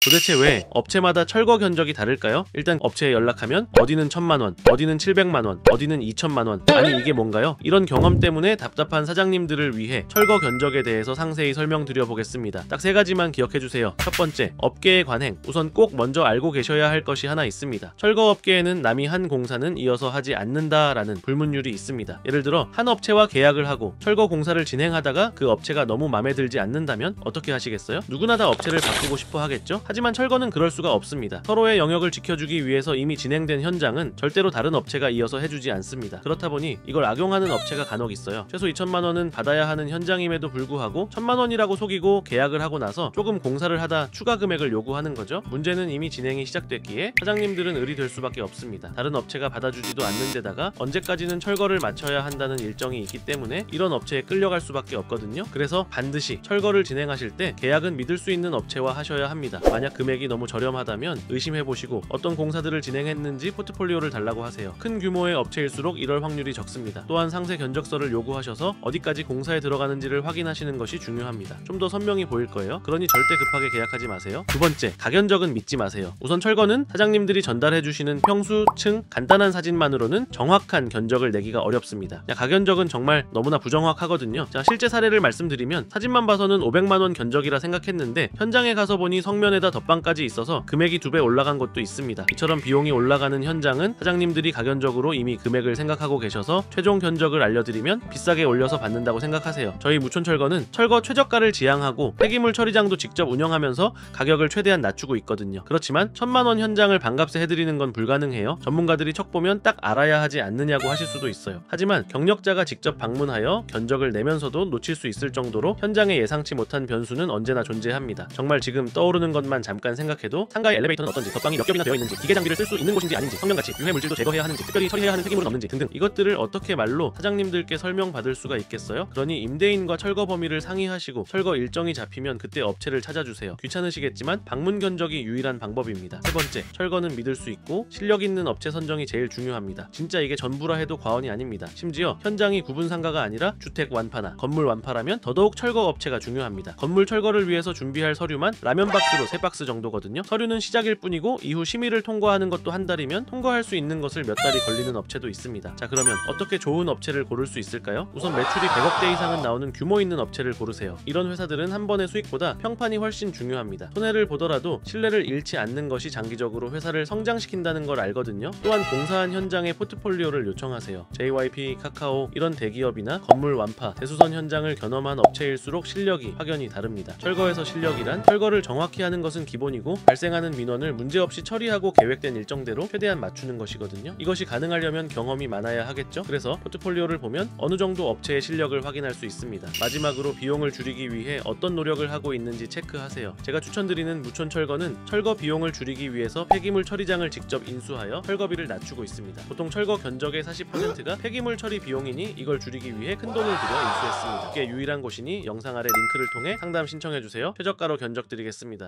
도대체 왜 업체마다 철거 견적이 다를까요? 일단 업체에 연락하면 어디는 1000만원, 어디는 700만원, 어디는 2000만원. 아니 이게 뭔가요? 이런 경험 때문에 답답한 사장님들을 위해 철거 견적에 대해서 상세히 설명드려 보겠습니다. 딱 3가지만 기억해주세요. 첫 번째, 업계의 관행. 우선 꼭 먼저 알고 계셔야 할 것이 하나 있습니다. 철거 업계에는 남이 한 공사는 이어서 하지 않는다라는 불문율이 있습니다. 예를 들어 한 업체와 계약을 하고 철거 공사를 진행하다가 그 업체가 너무 마음에 들지 않는다면 어떻게 하시겠어요? 누구나 다 업체를 바꾸고 싶어 하겠죠? 하지만 철거는 그럴 수가 없습니다. 서로의 영역을 지켜주기 위해서 이미 진행된 현장은 절대로 다른 업체가 이어서 해주지 않습니다. 그렇다 보니 이걸 악용하는 업체가 간혹 있어요. 최소 2000만원은 받아야 하는 현장임에도 불구하고 1000만원이라고 속이고 계약을 하고 나서 조금 공사를 하다 추가 금액을 요구하는 거죠. 문제는 이미 진행이 시작됐기에 사장님들은 을이 될 수밖에 없습니다. 다른 업체가 받아주지도 않는 데다가 언제까지는 철거를 마쳐야 한다는 일정이 있기 때문에 이런 업체에 끌려갈 수밖에 없거든요. 그래서 반드시 철거를 진행하실 때 계약은 믿을 수 있는 업체와 하셔야 합니다. 만약 금액이 너무 저렴하다면 의심해보시고 어떤 공사들을 진행했는지 포트폴리오를 달라고 하세요. 큰 규모의 업체일수록 이럴 확률이 적습니다. 또한 상세 견적서를 요구하셔서 어디까지 공사에 들어가는지를 확인하시는 것이 중요합니다. 좀 더 선명히 보일 거예요. 그러니 절대 급하게 계약하지 마세요. 두 번째, 가견적은 믿지 마세요. 우선 철거는 사장님들이 전달해주시는 평수, 층, 간단한 사진만으로는 정확한 견적을 내기가 어렵습니다. 가견적은 정말 너무나 부정확하거든요. 자, 실제 사례를 말씀드리면 사진만 봐서는 500만원 견적이라 생각했는데 현장에 가서 보니 성면에다 덧방까지 있어서 금액이 2배 올라간 것도 있습니다. 이처럼 비용이 올라가는 현장은 사장님들이 가견적으로 이미 금액을 생각하고 계셔서 최종 견적을 알려드리면 비싸게 올려서 받는다고 생각하세요. 저희 무촌철거는 철거 최저가를 지향하고 폐기물 처리장도 직접 운영하면서 가격을 최대한 낮추고 있거든요. 그렇지만 1000만원 현장을 반값에 해드리는 건 불가능해요. 전문가들이 척 보면 딱 알아야 하지 않느냐고 하실 수도 있어요. 하지만 경력자가 직접 방문하여 견적을 내면서도 놓칠 수 있을 정도로 현장에 예상치 못한 변수는 언제나 존재합니다. 정말 지금 떠오르는 것만 잠깐 생각해도 상가의 엘리베이터는 어떤지, 덧방이 몇 겹이나 되어 있는지, 기계 장비를 쓸 수 있는 곳인지 아닌지, 성면가치, 유해 물질도 제거해야 하는지, 특별히 처리해야 하는 폐기물은 없는지 등등, 이것들을 어떻게 말로 사장님들께 설명받을 수가 있겠어요? 그러니 임대인과 철거 범위를 상의하시고 철거 일정이 잡히면 그때 업체를 찾아주세요. 귀찮으시겠지만 방문 견적이 유일한 방법입니다. 세 번째, 철거는 믿을 수 있고 실력 있는 업체 선정이 제일 중요합니다. 진짜 이게 전부라 해도 과언이 아닙니다. 심지어 현장이 구분 상가가 아니라 주택 완파나 건물 완파라면 더더욱 철거 업체가 중요합니다. 건물 철거를 위해서 준비할 서류만 라면 박스로 3박스 정도거든요. 서류는 시작일 뿐이고 이후 심의를 통과하는 것도 한 달이면 통과할 수 있는 것을 몇 달이 걸리는 업체도 있습니다. 자, 그러면 어떻게 좋은 업체를 고를 수 있을까요? 우선 매출이 100억대 이상은 나오는 규모 있는 업체를 고르세요. 이런 회사들은 한 번의 수익보다 평판이 훨씬 중요합니다. 손해를 보더라도 신뢰를 잃지 않는 것이 장기적으로 회사를 성장시킨다는 걸 알거든요. 또한 공사한 현장의 포트폴리오를 요청하세요. JYP, 카카오 이런 대기업이나 건물 완파, 대수선 현장을 견엄한 업체일수록 실력이 확연히 다릅니다. 철거에서 실력이란 철거를 정확히 하는 것은 기본이고 발생하는 민원을 문제없이 처리하고 계획된 일정대로 최대한 맞추는 것이거든요. 이것이 가능하려면 경험이 많아야 하겠죠. 그래서 포트폴리오를 보면 어느 정도 업체의 실력을 확인할 수 있습니다. 마지막으로 비용을 줄이기 위해 어떤 노력을 하고 있는지 체크하세요. 제가 추천드리는 무촌철거는 철거 비용을 줄이기 위해서 폐기물 처리장을 직접 인수하여 철거비를 낮추고 있습니다. 보통 철거 견적의 40%가 폐기물 처리 비용이니 이걸 줄이기 위해 큰돈을 들여 인수했습니다. 그게 유일한 곳이니 영상 아래 링크를 통해 상담 신청해주세요. 최저가로 견적 드리겠습니다.